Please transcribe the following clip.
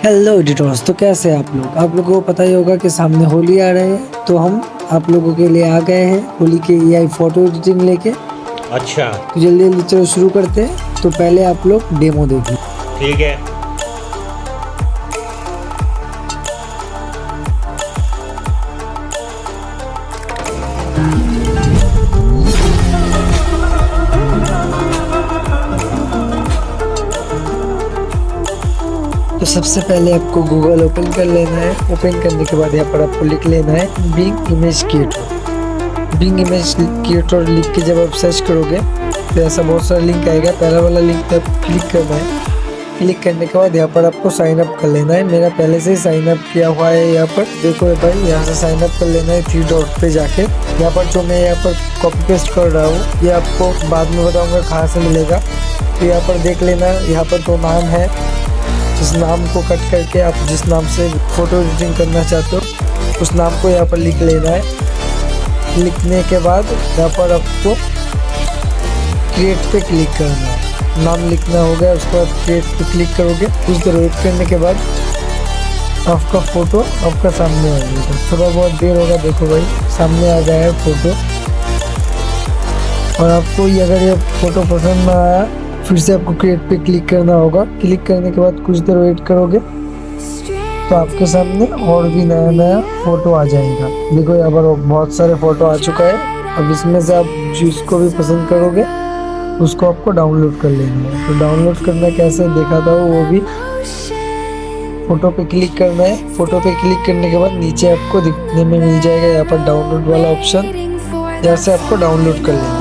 Hello editors, तो कैसे हैं आप लोगों को पता ही होगा कि सामने होली आ रहे हैं, तो हम आप लोगों के लिए आ गए हैं होली के एआई फोटो एडिटिंग लेके। अच्छा तो जल्दी जल्दी चलो शुरू करते हैं। तो पहले आप लोग डेमो देखिए। ठीक है। तो सबसे पहले आपको गूगल ओपन कर लेना है। ओपन करने के बाद यहाँ पर आपको लिख लेना है Bing image creator. Bing image creator लिख के जब आप सर्च करोगे तो ऐसा बहुत सारा लिंक आएगा। पहला वाला लिंक पे आप क्लिक करना है। क्लिक करने के बाद यहाँ पर आपको साइन अप कर लेना है। मेरा पहले से ही साइन अप किया हुआ है। यहाँ पर देखो भाई, यहाँ से साइन अप कर लेना है 3 डॉट पे जाके। यहाँ पर जो मैं यहाँ पर कॉपी पेस्ट कर रहा हूँ ये आपको बाद में बताऊंगा कहाँ से मिलेगा। तो यहाँ पर देख लेना, यहाँ पर 2 नाम है। जिस नाम को कट करके आप जिस नाम से फोटो एडिटिंग करना चाहते हो उस नाम को यहाँ पर लिख लेना है। लिखने के बाद यहाँ पर आपको क्रिएट पे क्लिक करना है। नाम लिखना हो गया, उसके बाद क्रिएट पे क्लिक करोगे। कुछ देर वेट करने के बाद आपका फोटो आपका सामने आ जाएगा। थोड़ा बहुत देर होगा, देखो भाई सामने आ गया है फोटो। और आपको ये अगर ये फोटो पसंद ना आया फिर से आपको क्रिएट पे क्लिक करना होगा। क्लिक करने के बाद कुछ देर वेट करोगे तो आपके सामने और भी नया नया फोटो आ जाएगा। देखो यहाँ पर बहुत सारे फोटो आ चुका है। अब इसमें से आप जिसको भी पसंद करोगे उसको आपको डाउनलोड कर लेना है। तो डाउनलोड करना कैसे देखा था वो भी, फोटो पे क्लिक करना है। फोटो पे क्लिक करने के बाद नीचे आपको दिखने में मिल जाएगा यहाँ पर डाउनलोड वाला ऑप्शन। यहाँ से आपको डाउनलोड कर लेना है।